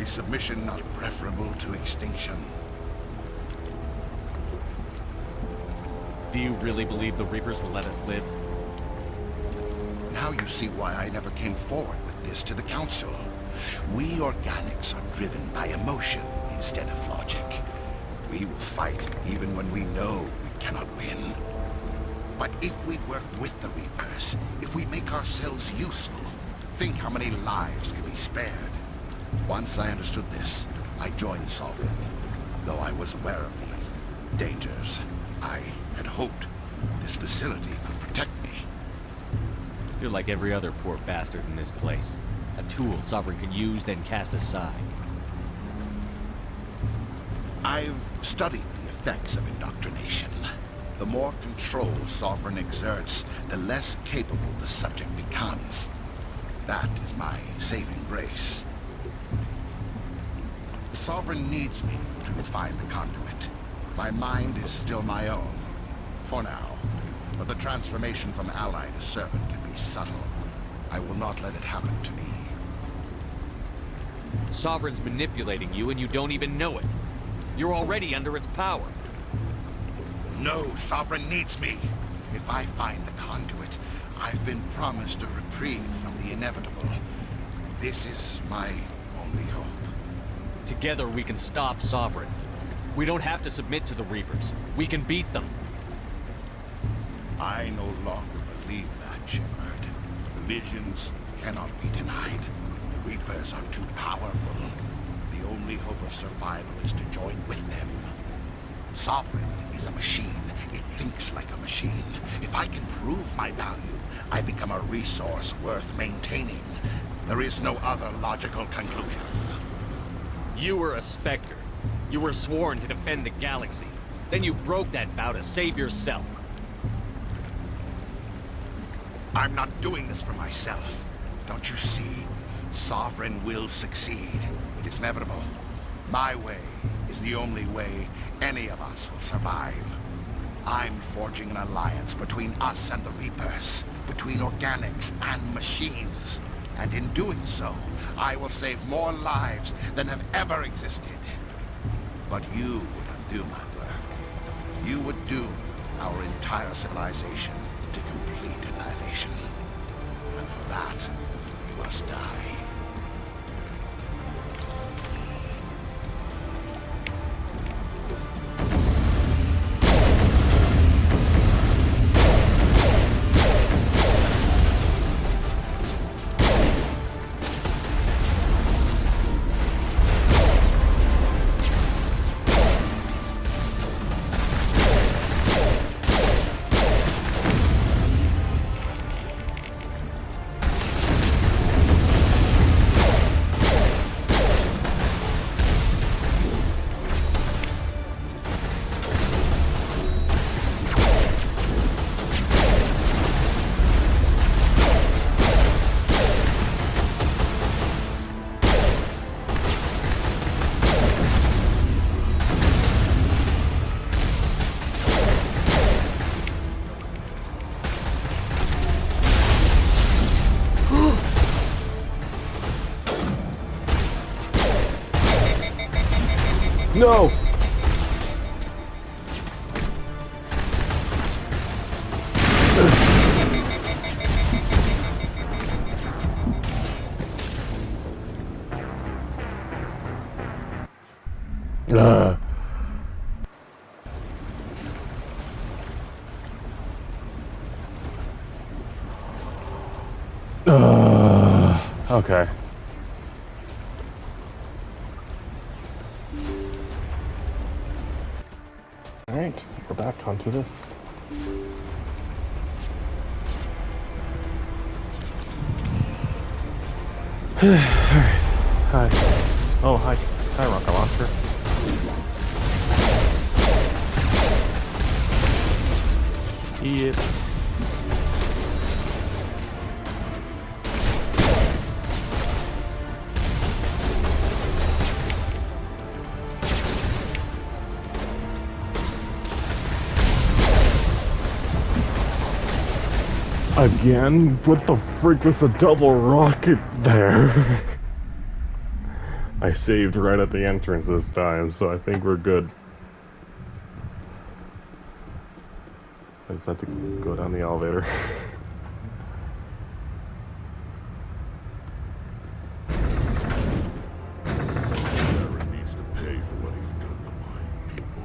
Is submission not preferable to extinction? Do you really believe the Reapers will let us live? Now you see why I never came forward with this to the Council. We organics are driven by emotion instead of logic. We will fight even when we know we cannot win. But if we work with the Reapers, if we make ourselves useful, think how many lives could be spared. Once I understood this, I joined Sovereign, though I was aware of the dangers. I had hoped this facility could protect me. You're like every other poor bastard in this place. A tool Sovereign can use, then cast aside. I've studied the effects of indoctrination. The more control Sovereign exerts, the less capable the subject becomes. That is my saving grace. The Sovereign needs me to find the conduit. My mind is still my own, for now. But the transformation from ally to servant can be subtle. I will not let it happen to me. Sovereign's manipulating you and you don't even know it. You're already under its power. No, Sovereign needs me. If I find the conduit, I've been promised a reprieve from the inevitable. This is my only hope. Together we can stop Sovereign. We don't have to submit to the Reapers. We can beat them. I no longer believe that, Shepard. The visions cannot be denied. The Reapers are too powerful. The only hope of survival is to join with them. Sovereign is a machine. It thinks like a machine. If I can prove my value, I become a resource worth maintaining. There is no other logical conclusion. You were a Spectre. You were sworn to defend the galaxy. Then you broke that vow to save yourself. I'm not doing this for myself. Don't you see? Sovereign will succeed. It is inevitable. My way is the only way any of us will survive. I'm forging an alliance between us and the Reapers, between organics and machines. And in doing so, I will save more lives than have ever existed. But you would undo my work. You would doom our entire civilization to complete annihilation. And for that, we must die. No! Okay. Alright, we're back onto this. Alright. Hi. Oh, hi. Hi, rocket launcher. Yep. Again? What the freak was the double rocket there? I saved right at the entrance this time, so I think we're good. I just have to go down the elevator. Baron needs to pay for what he's done to my people.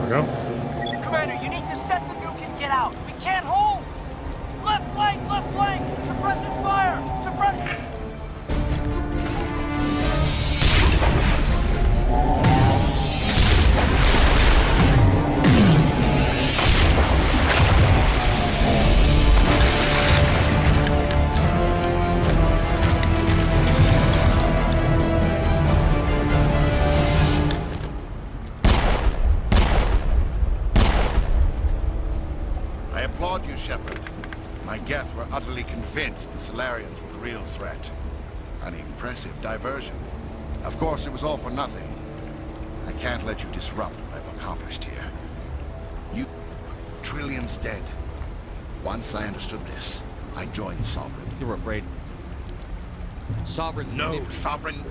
Go. Commander, you need to set the nuke and get out. We can't hold! Left flank! Left flank! Suppressing fire! Suppressing... I applaud you, Shepard. My Geth were utterly convinced the Solarians were the real threat. An impressive diversion. Of course, it was all for nothing. I can't let you disrupt what I've accomplished here. You... Trillions dead. Once I understood this, I joined Sovereign. You're afraid. Sovereign's No, Sovereign...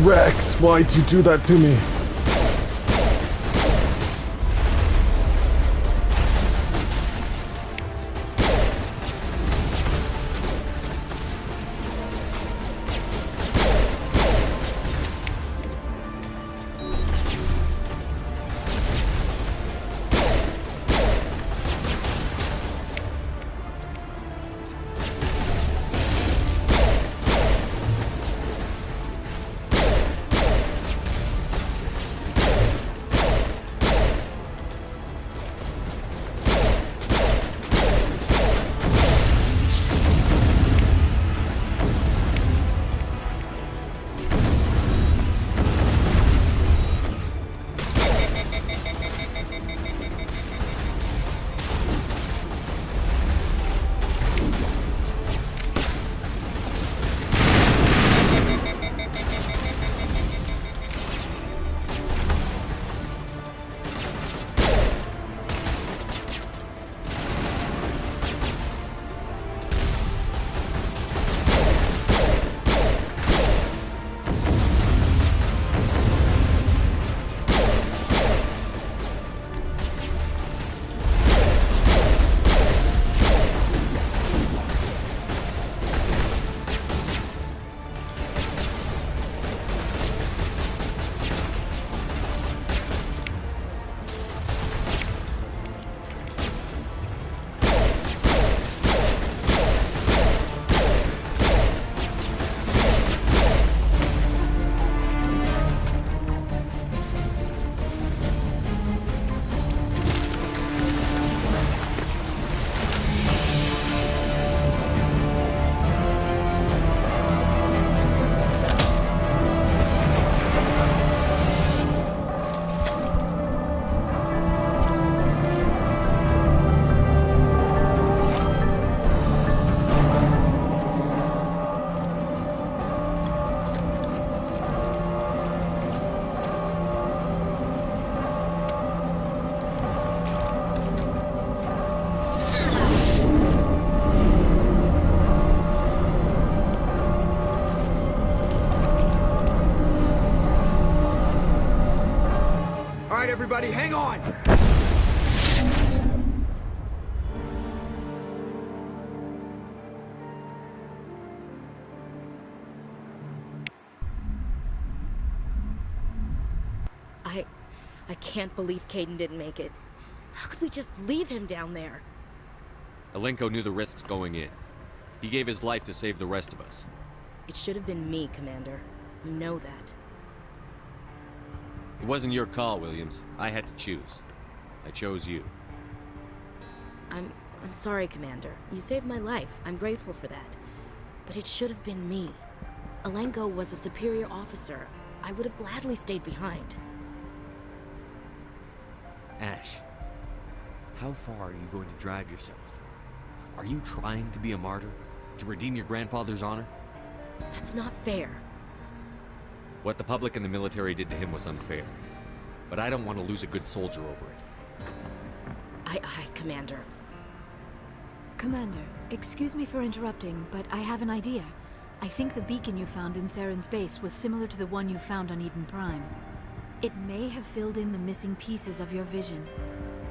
Rex, why'd you do that to me? everybody, hang on! I can't believe Caden didn't make it. How could we just leave him down there? Alenko knew the risks going in. He gave his life to save the rest of us. It should have been me, Commander. You know that. It wasn't your call, Williams. I had to choose. I chose you. I'm sorry, Commander. You saved my life. I'm grateful for that. But it should have been me. Alenko was a superior officer. I would have gladly stayed behind. Ash, how far are you going to drive yourself? Are you trying to be a martyr? To redeem your grandfather's honor? That's not fair. What the public and the military did to him was unfair. But I don't want to lose a good soldier over it. Aye, Commander. Commander, excuse me for interrupting, but I have an idea. I think the beacon you found in Saren's base was similar to the one you found on Eden Prime. It may have filled in the missing pieces of your vision.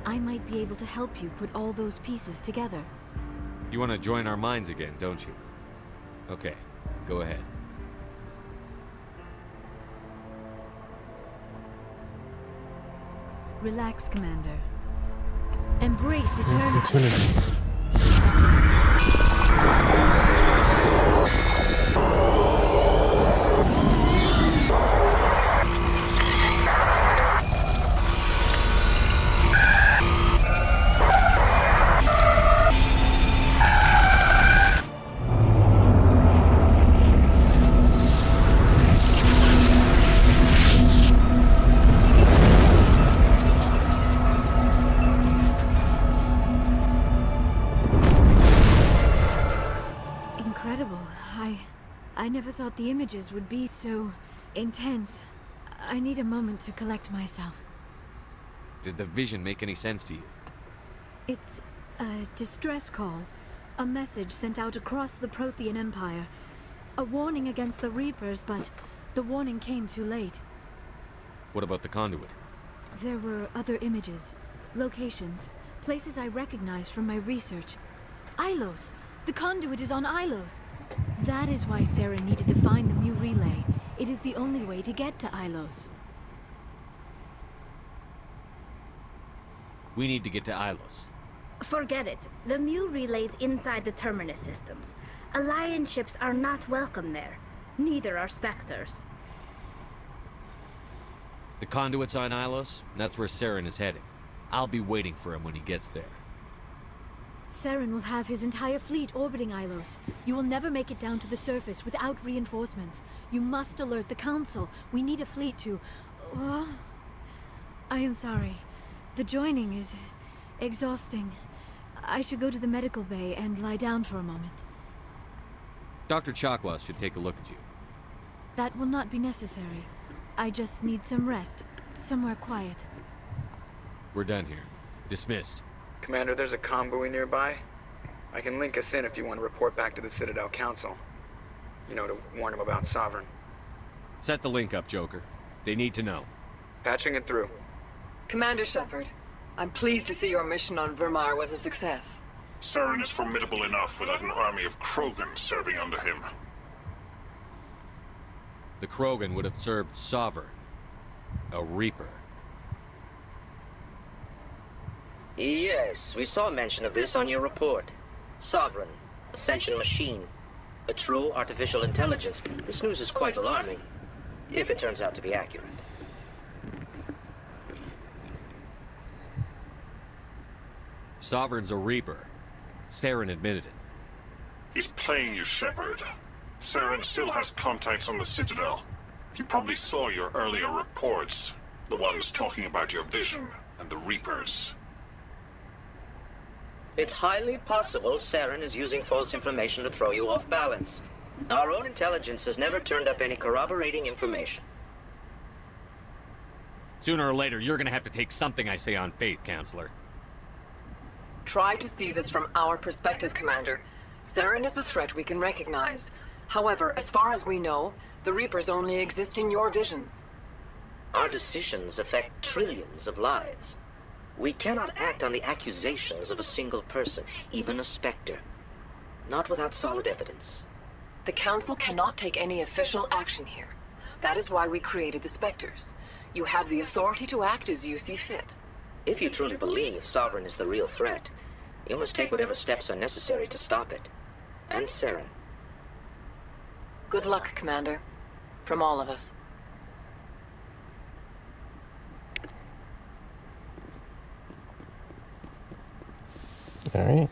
I might be able to help you put all those pieces together. You want to join our minds again, don't you? Okay, go ahead. Relax, Commander. Embrace eternity. Eternity. Incredible. I never thought the images would be so intense. I need a moment to collect myself. Did the vision make any sense to you? It's a distress call. A message sent out across the Prothean Empire. A warning against the Reapers, but the warning came too late. What about the conduit? There were other images, locations, places I recognized from my research. Ilos! The conduit is on Ilos! That is why Saren needed to find the Mu relay. It is the only way to get to Ilos. We need to get to Ilos. Forget it. The Mu relay's inside the Terminus systems. Alliance ships are not welcome there. Neither are Spectres. The conduit's on Ilos, and that's where Saren is heading. I'll be waiting for him when he gets there. Saren will have his entire fleet orbiting Ilos. You will never make it down to the surface without reinforcements. You must alert the Council. We need a fleet to... I am sorry. The joining is exhausting. I should go to the medical bay and lie down for a moment. Dr. Chakwas should take a look at you. That will not be necessary. I just need some rest. Somewhere quiet. We're done here. Dismissed. Commander, there's a convoy nearby. I can link us in if you want to report back to the Citadel Council. You know, to warn them about Sovereign. Set the link up, Joker. They need to know. Patching it through. Commander Shepard, I'm pleased to see your mission on Vermar was a success. Saren is formidable enough without an army of Krogan serving under him. The Krogan would have served Sovereign. A Reaper. Yes, we saw mention of this on your report. Sovereign, Ascension machine, a true artificial intelligence. This news is quite alarming, if it turns out to be accurate. Sovereign's a Reaper. Saren admitted it. He's playing you, Shepard. Saren still has contacts on the Citadel. He probably saw your earlier reports. The ones talking about your vision and the Reapers. It's highly possible Saren is using false information to throw you off balance. Our own intelligence has never turned up any corroborating information. Sooner or later, you're gonna have to take something I say on faith, Counselor. Try to see this from our perspective, Commander. Saren is a threat we can recognize. However, as far as we know, the Reapers only exist in your visions. Our decisions affect trillions of lives. We cannot act on the accusations of a single person, even a Spectre. Not without solid evidence. The Council cannot take any official action here. That is why we created the Spectres. You have the authority to act as you see fit. If you truly believe Sovereign is the real threat, you must take whatever steps are necessary to stop it. And Saren. Good luck, Commander. From all of us. Alright.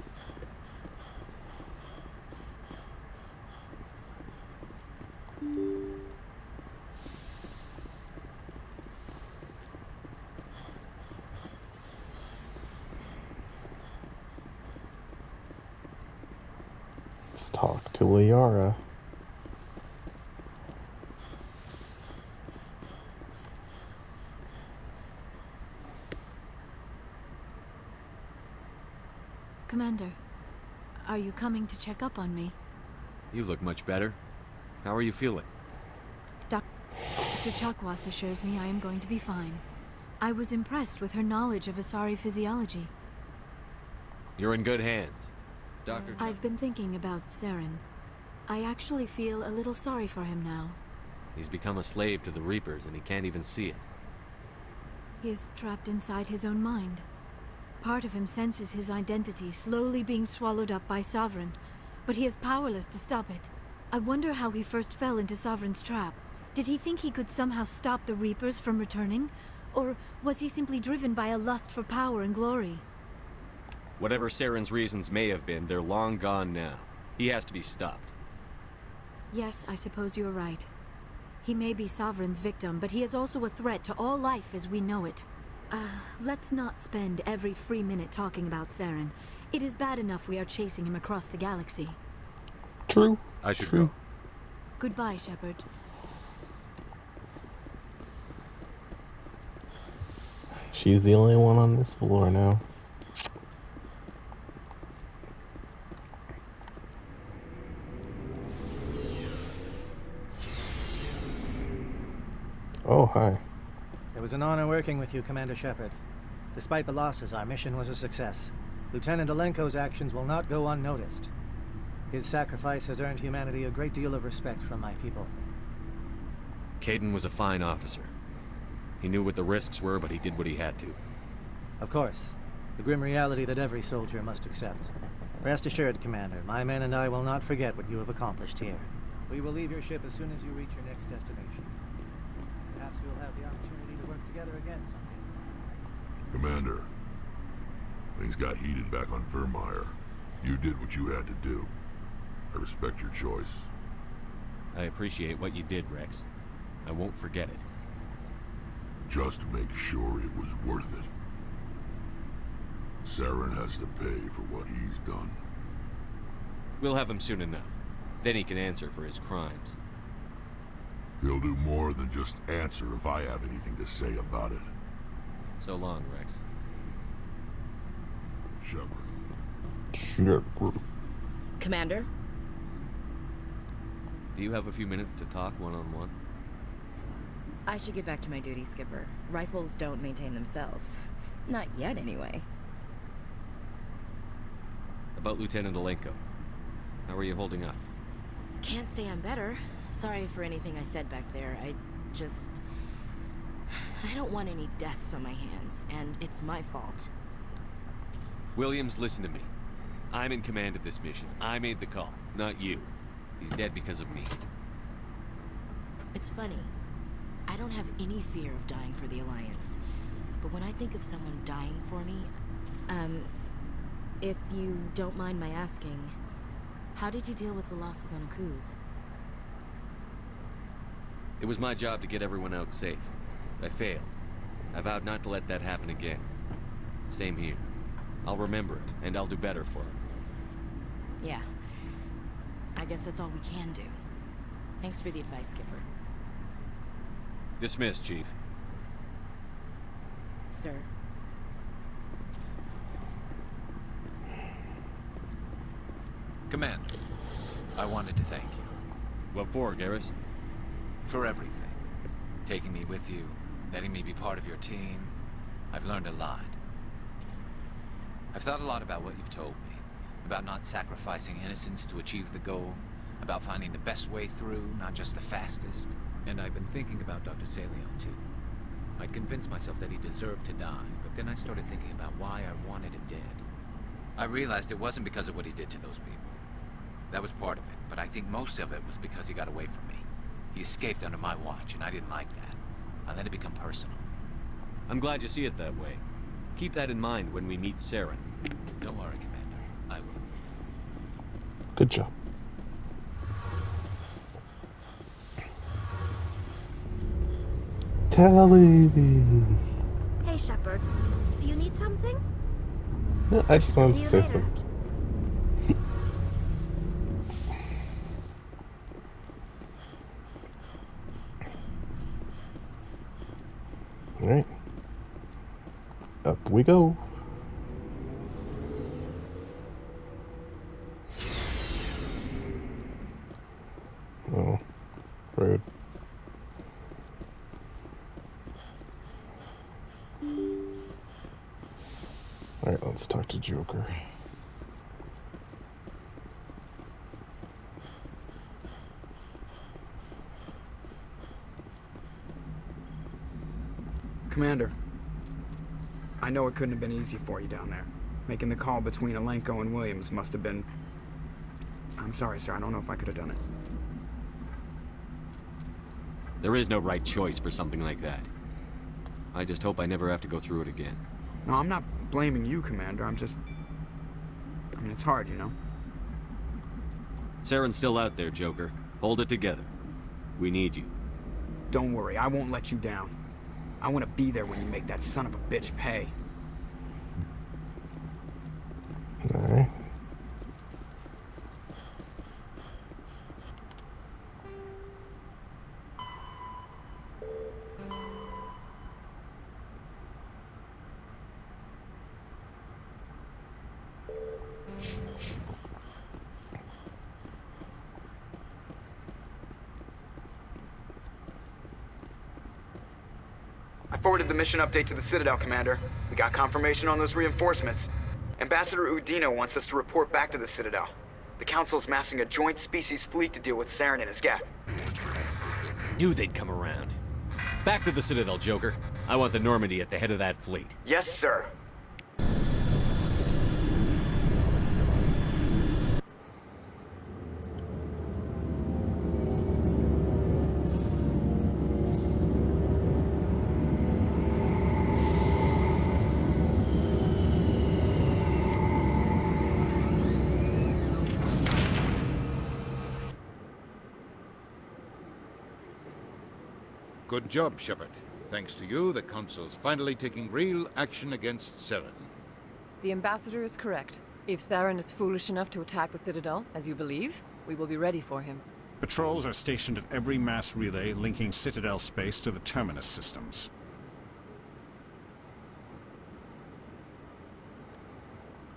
Let's talk to Liara. Commander, are you coming to check up on me? You look much better. How are you feeling? Dr. Chakwas assures me I am going to be fine. I was impressed with her knowledge of Asari physiology. You're in good hands. Dr. I've been thinking about Saren. I actually feel a little sorry for him now. He's become a slave to the Reapers and he can't even see it. He is trapped inside his own mind. Part of him senses his identity slowly being swallowed up by Sovereign, but he is powerless to stop it. I wonder how he first fell into Sovereign's trap. Did he think he could somehow stop the Reapers from returning? Or was he simply driven by a lust for power and glory? Whatever Saren's reasons may have been, they're long gone now. He has to be stopped. Yes, I suppose you're right. He may be Sovereign's victim, but he is also a threat to all life as we know it. Let's not spend every free minute talking about Saren. It is bad enough we are chasing him across the galaxy. True. I should go. Goodbye, Shepard. She's the only one on this floor now. Oh, hi. It was an honor working with you, Commander Shepard. Despite the losses, our mission was a success. Lieutenant Alenko's actions will not go unnoticed. His sacrifice has earned humanity a great deal of respect from my people. Caden was a fine officer. He knew what the risks were, but he did what he had to. Of course. The grim reality that every soldier must accept. Rest assured, Commander, my men and I will not forget what you have accomplished here. We will leave your ship as soon as you reach your next destination. Perhaps we'll have the opportunity to work together again someday. Commander, things got heated back on Vermeer. You did what you had to do. I respect your choice. I appreciate what you did, Rex. I won't forget it. Just make sure it was worth it. Saren has to pay for what he's done. We'll have him soon enough. Then he can answer for his crimes. He'll do more than just answer if I have anything to say about it. So long, Rex. Shepard. Commander? Do you have a few minutes to talk one-on-one? I should get back to my duty, Skipper. Rifles don't maintain themselves. Not yet, anyway. About Lieutenant Alenko. How are you holding up? Can't say I'm better. Sorry for anything I said back there. I don't want any deaths on my hands, and it's my fault. Williams, listen to me. I'm in command of this mission. I made the call, not you. He's dead because of me. It's funny. I don't have any fear of dying for the Alliance. But when I think of someone dying for me, if you don't mind my asking, how did you deal with the losses on Akuz? It was my job to get everyone out safe. I failed. I vowed not to let that happen again. Same here. I'll remember it, and I'll do better for it. Yeah. I guess that's all we can do. Thanks for the advice, Skipper. Dismissed, Chief. Sir. Commander, I wanted to thank you. What for, Garrus? For everything. Taking me with you, letting me be part of your team. I've learned a lot. I've thought a lot about what you've told me. About not sacrificing innocence to achieve the goal. About finding the best way through, not just the fastest. And I've been thinking about Dr. Saleon, too. I'd convinced myself that he deserved to die, but then I started thinking about why I wanted him dead. I realized it wasn't because of what he did to those people. That was part of it, but I think most of it was because he got away from me. He escaped under my watch, and I didn't like that. I let it become personal. I'm glad you see it that way. Keep that in mind when we meet Saren. Don't worry, Commander. I will. Good job. Tally. Hey, Shepard. Do you need something? No, I just wanted to See you say later. something. Alright. Up we go. Oh, rude. Alright, let's talk to Joker. Commander, I know it couldn't have been easy for you down there. Making the call between Alenko and Williams must have been... I'm sorry, sir. I don't know if I could have done it. There is no right choice for something like that. I just hope I never have to go through it again. No, I'm not blaming you, Commander. I'm just... I mean, it's hard, you know? Saren's still out there, Joker. Hold it together. We need you. Don't worry. I won't let you down. I want to be there when you make that son of a bitch pay. Alright. I forwarded the mission update to the Citadel, Commander. We got confirmation on those reinforcements. Ambassador Udina wants us to report back to the Citadel. The Council's massing a joint species fleet to deal with Saren and his geth. Knew they'd come around. Back to the Citadel, Joker. I want the Normandy at the head of that fleet. Yes, sir. Good job, Shepard. Thanks to you, the Council's finally taking real action against Saren. The Ambassador is correct. If Saren is foolish enough to attack the Citadel, as you believe, we will be ready for him. Patrols are stationed at every mass relay linking Citadel space to the Terminus systems.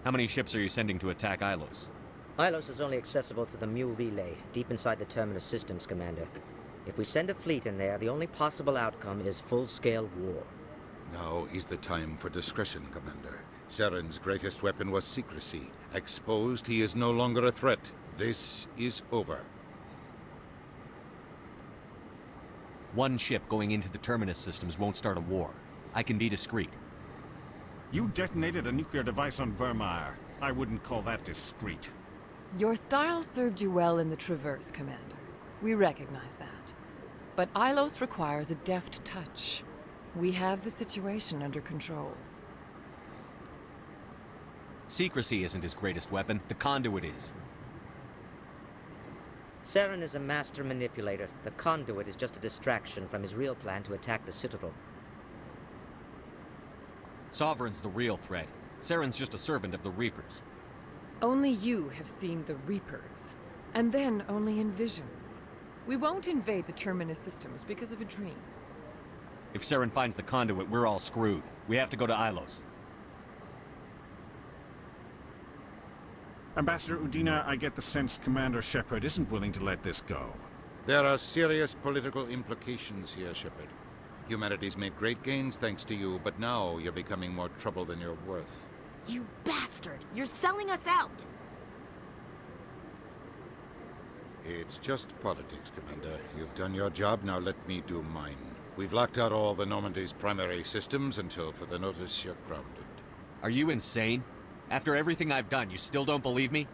How many ships are you sending to attack Ilos? Ilos is only accessible to the Mu relay, deep inside the Terminus systems, Commander. If we send a fleet in there, the only possible outcome is full-scale war. Now is the time for discretion, Commander. Saren's greatest weapon was secrecy. Exposed, he is no longer a threat. This is over. One ship going into the Terminus systems won't start a war. I can be discreet. You detonated a nuclear device on Vermeer. I wouldn't call that discreet. Your style served you well in the Traverse, Commander. We recognize that. But Ilos requires a deft touch. We have the situation under control. Secrecy isn't his greatest weapon. The conduit is. Saren is a master manipulator. The conduit is just a distraction from his real plan to attack the Citadel. Sovereign's the real threat. Saren's just a servant of the Reapers. Only you have seen the Reapers. And then only in visions. We won't invade the Terminus systems because of a dream. If Saren finds the conduit, we're all screwed. We have to go to Ilos. Ambassador Udina, I get the sense Commander Shepard isn't willing to let this go. There are serious political implications here, Shepard. Humanity's made great gains thanks to you, but now you're becoming more trouble than you're worth. You bastard! You're selling us out! It's just politics, Commander. You've done your job, now let me do mine. We've locked out all the Normandy's primary systems until further notice you're grounded. Are you insane? After everything I've done, you still don't believe me?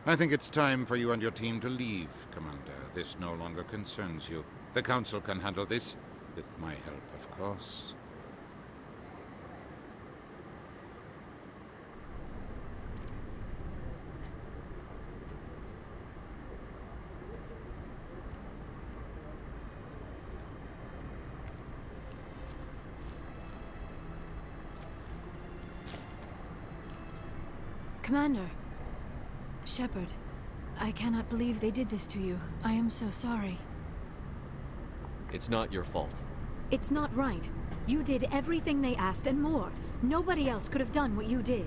I think it's time for you and your team to leave, Commander. This no longer concerns you. The Council can handle this, with my help, of course. Commander. Shepard, I cannot believe they did this to you. I am so sorry. It's not your fault. It's not right. You did everything they asked and more. Nobody else could have done what you did.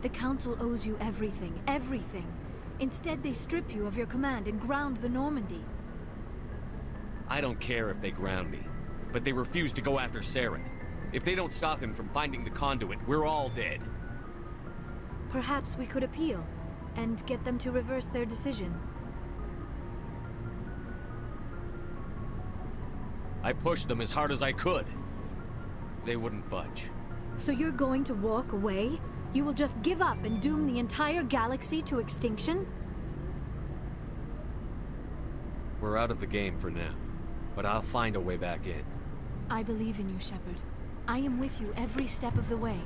The Council owes you everything, everything. Instead, they strip you of your command and ground the Normandy. I don't care if they ground me, but they refuse to go after Saren. If they don't stop him from finding the conduit, we're all dead. Perhaps we could appeal, and get them to reverse their decision. I pushed them as hard as I could. They wouldn't budge. So you're going to walk away? You will just give up and doom the entire galaxy to extinction? We're out of the game for now, but I'll find a way back in. I believe in you, Shepard. I am with you every step of the way.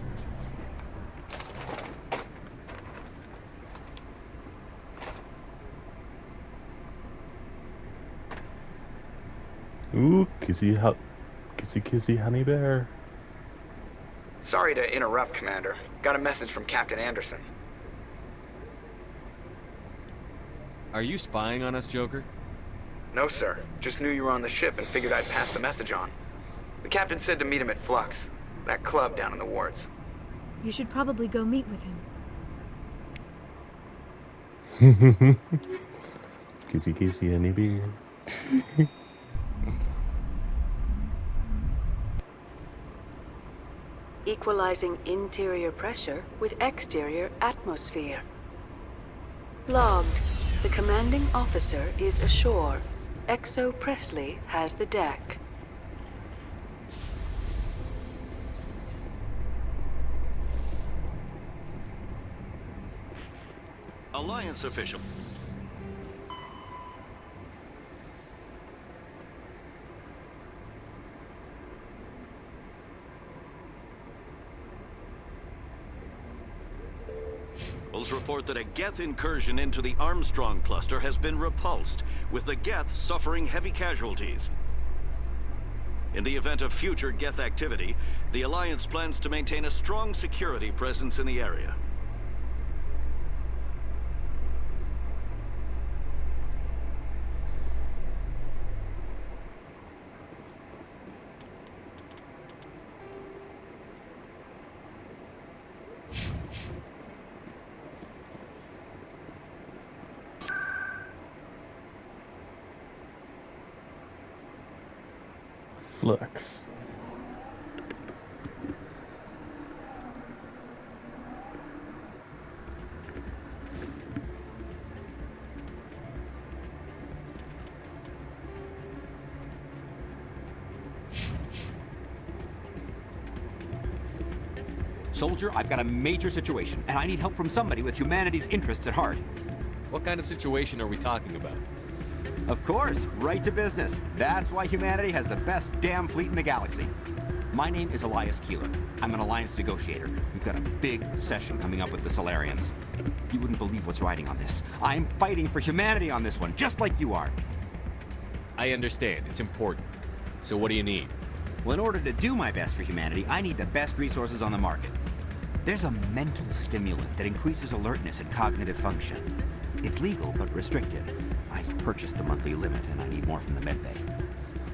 Ooh, kissy honey bear. Sorry to interrupt, Commander. Got a message from Captain Anderson. Are you spying on us, Joker? No, sir. Just knew you were on the ship and figured I'd pass the message on. The captain said to meet him at Flux, that club down in the wards. You should probably go meet with him. Kissy honey bear. Equalizing interior pressure with exterior atmosphere. Logged. The commanding officer is ashore. Exo Presley has the deck. Alliance official. Report that a Geth incursion into the Armstrong cluster has been repulsed, with the Geth suffering heavy casualties. In the event of future Geth activity, the Alliance plans to maintain a strong security presence in the area. Flux. Soldier, I've got a major situation, and I need help from somebody with humanity's interests at heart. What kind of situation are we talking about? Of course, right to business. That's why humanity has the best damn fleet in the galaxy. My name is Elias Keeler. I'm an Alliance negotiator. We've got a big session coming up with the Solarians. You wouldn't believe what's riding on this. I'm fighting for humanity on this one, just like you are. I understand. It's important. So what do you need? Well, in order to do my best for humanity, I need the best resources on the market. There's a mental stimulant that increases alertness and cognitive function. It's legal, but restricted. I've purchased the monthly limit, and I need more from the medbay.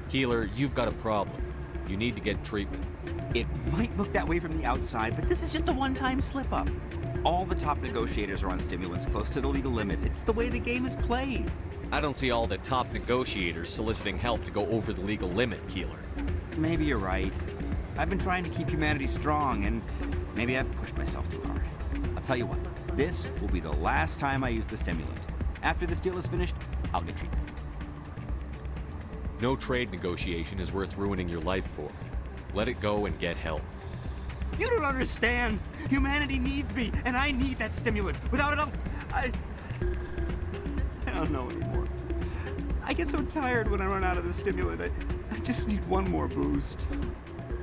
Keeler, you've got a problem. You need to get treatment. It might look that way from the outside, but this is just a one-time slip-up. All the top negotiators are on stimulants close to the legal limit. It's the way the game is played. I don't see all the top negotiators soliciting help to go over the legal limit, Keeler. Maybe you're right. I've been trying to keep humanity strong, and maybe I've pushed myself too hard. I'll tell you what, this will be the last time I use the stimulant. After this deal is finished, I'll get treatment. No trade negotiation is worth ruining your life for. Let it go and get help. You don't understand! Humanity needs me, and I need that stimulant. Without it, I don't know anymore. I get so tired when I run out of the stimulant. I just need one more boost.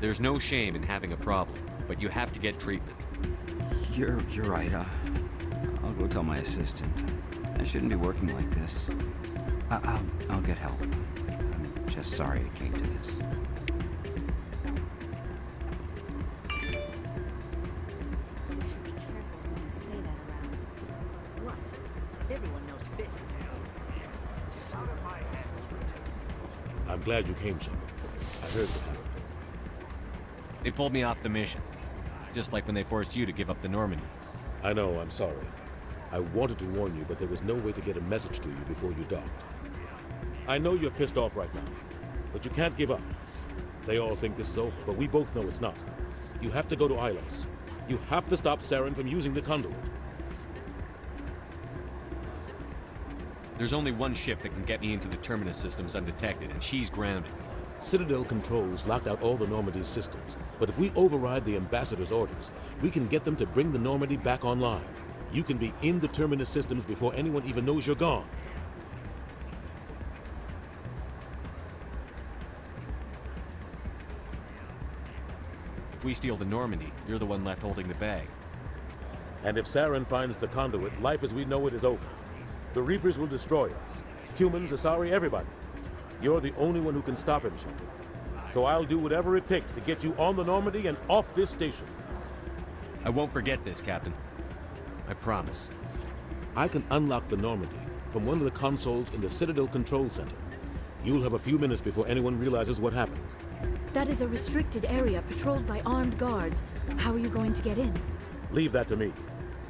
There's no shame in having a problem, but you have to get treatment. You're right. I'll go tell my assistant. I shouldn't be working like this. I'll get help. I'm just sorry it came to this. I'm glad you came, Shepard. I heard what happened. They pulled me off the mission. Just like when they forced you to give up the Normandy. I know, I'm sorry. I wanted to warn you, but there was no way to get a message to you before you docked. I know you're pissed off right now, but you can't give up. They all think this is over, but we both know it's not. You have to go to Ilos. You have to stop Saren from using the conduit. There's only one ship that can get me into the Terminus systems undetected, and she's grounded. Citadel controls locked out all the Normandy's systems, but if we override the Ambassador's orders, we can get them to bring the Normandy back online. You can be in the Terminus systems before anyone even knows you're gone. If we steal the Normandy, you're the one left holding the bag. And if Saren finds the conduit, life as we know it is over. The Reapers will destroy us. Humans, Asari, everybody. You're the only one who can stop him, Shepard. So I'll do whatever it takes to get you on the Normandy and off this station. I won't forget this, Captain. I promise. I can unlock the Normandy from one of the consoles in the Citadel Control Center. You'll have a few minutes before anyone realizes what happened. That is a restricted area patrolled by armed guards. How are you going to get in? Leave that to me.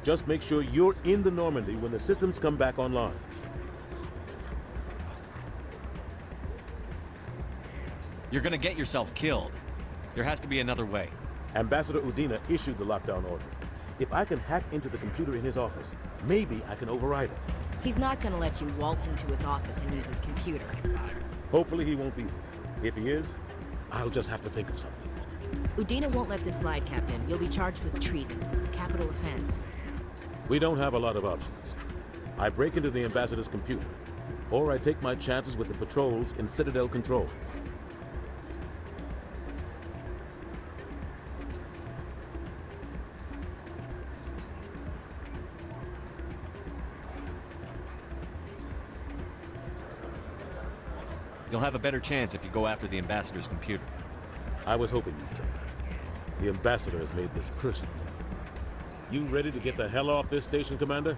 Just make sure you're in the Normandy when the systems come back online. You're gonna get yourself killed. There has to be another way. Ambassador Udina issued the lockdown order. If I can hack into the computer in his office, maybe I can override it. He's not gonna let you waltz into his office and use his computer. Hopefully he won't be there. If he is, I'll just have to think of something. Udina won't let this slide, Captain. You'll be charged with treason, a capital offense. We don't have a lot of options. I break into the Ambassador's computer, or I take my chances with the patrols in Citadel Control. You'll have a better chance if you go after the Ambassador's computer. I was hoping you'd say that. The Ambassador has made this personal. You ready to get the hell off this station, Commander?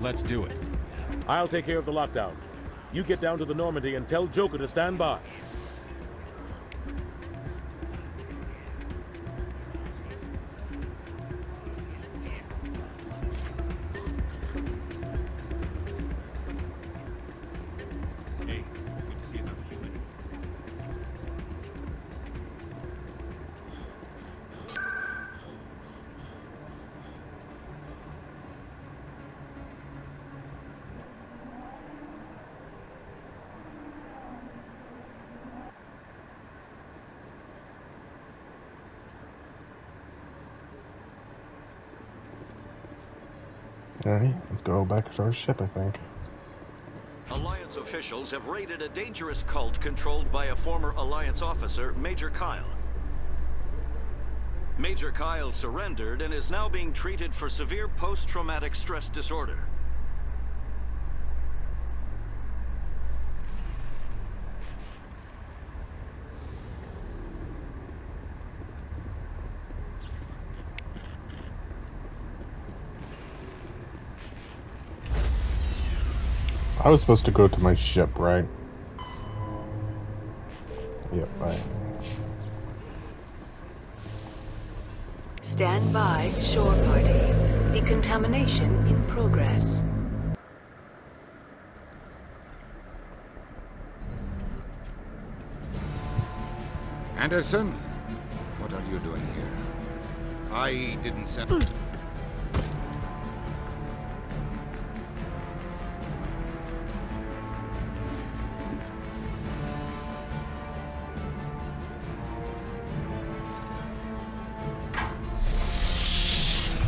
Let's do it. I'll take care of the lockdown. You get down to the Normandy and tell Joker to stand by. Okay, let's go back to our ship, I think. Alliance officials have raided a dangerous cult controlled by a former Alliance officer, Major Kyle. Major Kyle surrendered and is now being treated for severe post-traumatic stress disorder. I was supposed to go to my ship, right? Yep, right. Stand by, shore party. Decontamination in progress. Anderson, what are you doing here? I didn't send...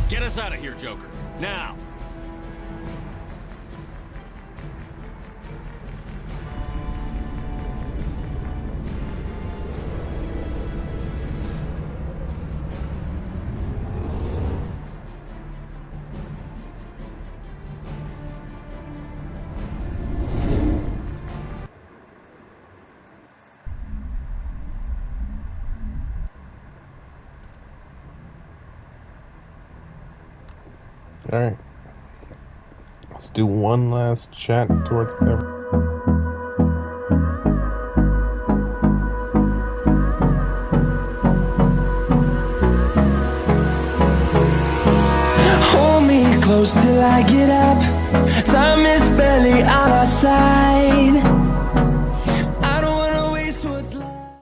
Get us out of here, Joker. Now! Alright. Let's do one last chat towards them. Hold me close till I get up. Time is barely on our side.